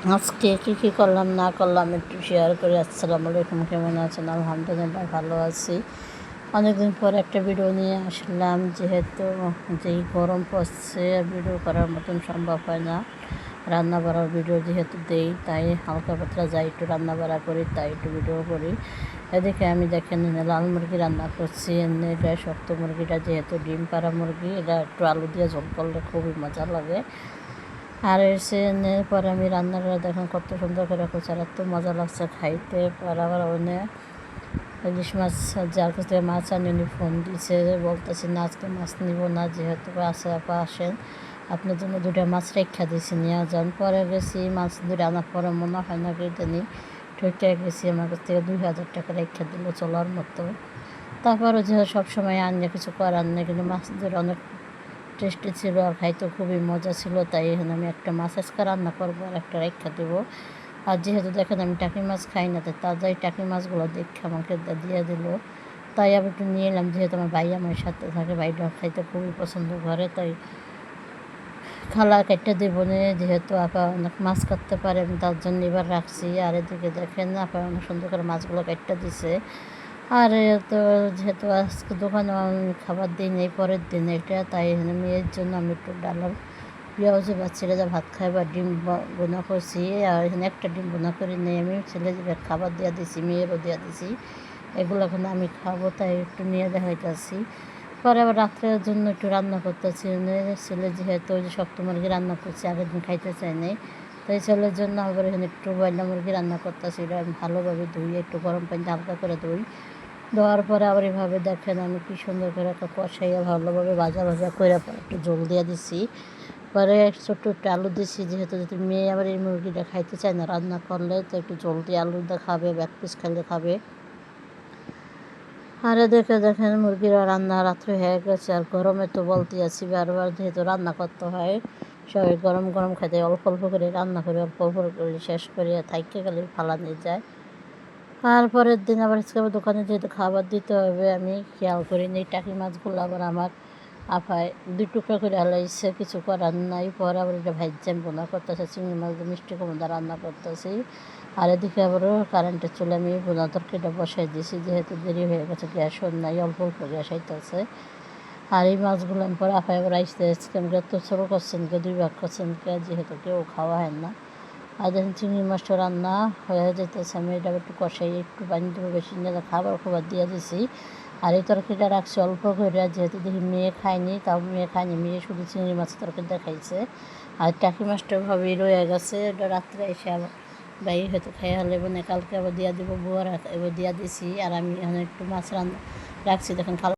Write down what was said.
আজকে কী করলাম না করলাম একটু শেয়ার করি। আসসালামু আলাইকুম, কেমন আছেন? আলহামদুলিল্লাহ ভালো আছি। অনেকদিন পর একটা ভিডিও নিয়ে আসলাম, যেহেতু যেই গরম পড়ছে ভিডিও করার মতন সম্ভব হয় না। রান্না বাড়ার ভিডিও যেহেতু দেই, তাই হালকা পাতলা যাই একটু রান্না বাড়া করি, তাই একটু ভিডিও করি। এদিকে আমি দেখেন লাল মুরগি রান্না করছি। এনে এটা শক্ত মুরগিটা, যেহেতু ডিম পাড়া মুরগি, এটা একটু আলু দিয়ে ঝোল করলে খুবই মজা লাগে। আর এসে পরে আমি রান্নাটা দেখেন কত সুন্দর করে করছে, আর এত মজা লাগছে খাইতে। পরে আবার ওনে ইলিশ মাছ, যার কাছে মাছ আনি উনি ফোন দিয়েছে, বলতেছে না আজকে মাছ নিব না, যেহেতু আছে আপা আসেন, আপনার জন্য দুটা মাছ রেখা দিয়েছি, নিয়ে যান। পরে গেছি, মাছ দুটো আনার পরে মনে হয় না কেটে নিই ঠেকে গেছি, আমার কাছ থেকে 2,000 টাকা রেখা দিল চলার মতো। তারপরে যে সবসময় আনলে কিছু করার নেই, কিন্তু মাছ দুটো অনেক টেস্টি ছিল আর খাইতে খুবই মজা ছিল। তাই এখানে আমি একটা মাছ আজকে রান্না করবো আর একটা রেখা দেবো। আর যেহেতু দেখেন আমি টাকি মাছ খাই না, তাই তাজাই টাকি মাছগুলো দেখে আমাকে দিয়ে দিল। তাই আমি একটু নিয়ে এলাম, যেহেতু আমার ভাই আমার সাথে থাকে, ভাইটা খাইতে খুবই পছন্দ করে, তাই খালা কেটে দেবো না, যেহেতু আপা অনেক মাছ কাটতে পারে, আমি তার জন্য এবার রাখছি। আর এদিকে দেখেন আপা অনেক সুন্দর করে মাছগুলো কেটে দিছে। আর তো যেহেতু আজকে দোকানে আমি খাবার দিই নেই, পরের দিন এটা, তাই এখানে মেয়ের জন্য আমি একটু ডাল আর পেঁয়াজে বা ছেলেরা ভাত খায় বা ডিম বোনা করছি। আর এখানে একটা ডিম বোনা করে নিয়ে আমি ছেলেদের খাবার দিয়ে দিছি, মেয়েরও দিয়ে দিছি। এগুলো এখন আমি খাবো, তাই একটু নিয়ে দেখাইতেছি। পরে আবার রাত্রের জন্য একটু রান্না করতেছি। ছেলে যেহেতু ওই যে শক্ত মুরগি রান্না করছি, আগের দিন খাইতে চাই নাই, তাই ছেলের জন্য আবার এখানে একটু বয়লা মুরগি রান্না করতেছি। এটা আমি ভালোভাবে ধুই, একটু গরম পানিতে হালকা করে ধুই। দেওয়ার পরে আবার এভাবে দেখেন আমি কি সুন্দর করে একটা কষাইয়া ভালোভাবে ভাজা ভাজা করে একটু জল দিয়ে দিছি। পরে ছোট্ট একটু আলু দিছি, যেহেতু যদি মেয়ে আবার এই মুরগিটা খাইতে চায় না রান্না করলে, তো একটু জল দিয়ে আলুটা খাবে, এক পিস খাইলে খাবে। আর এদিকে দেখেন মুরগির রান্না রাত্রে হয়ে গেছে। আর গরমে তো বলতে আছি বারবার, যেহেতু রান্না করতে হয়, সবাই গরম গরম খাইতে অল্প অল্প করে রান্না করে অল্প অল্প করে শেষ করে থাইকে গেলে ফালানো যায়। আর পরের দিন আবার আজকে দোকানে যেহেতু খাবার দিতে হবে, আমি খেয়াল করিনি টাকি মাছগুলো আবার আমার আপায় 2 টুকরা করে হালাইছে, কিছু করার নাই। পরে আবার এটা ভাইজান বোনা করতেছে, চিংড়ি মাছ দিয়ে মিষ্টি কুমড়া রান্না করতেছি। আর এদিকে আবারও কারেন্টের চুলে আমি বোনা তরকারিটা বসাই দিয়েছি, যেহেতু দেরি হয়ে গেছে, গ্যাসও নাই, অল্প অল্প গ্যাস আইতেছে। আর এই মাছগুলো আমি পরে আপায় আবার আইসতে আজকে আমি এত ছোটো করছেন কে, 2 ভাগ করছেন কে, যেহেতু কেউ খাওয়া হয় না। আর দেখেন চিংড়ি মাছটা রান্না হয়ে যেতেছে, আমি এটা একটু কষাই, একটু পানি দেবো বেশি নিয়ে খাবার দিয়ে দিছি। আর এই তরকারিটা রাখছি অল্প করে, যেহেতু দেখি মেয়ে খায়নি, তাও মেয়ে খায়নি, মেয়ে শুধু চিংড়ি মাছের তরকারিটা খাইছে। আর টাকি মাছটা ভাবেই রয়ে গেছে, এটা রাত্রে এসে আবার ভাই হয়তো খাইয়া হলে কালকে আবার দিয়া দিব, বুয়ার এবার দিয়া দিছি। আর আমি এখানে একটু মাছ রাখছি, দেখেন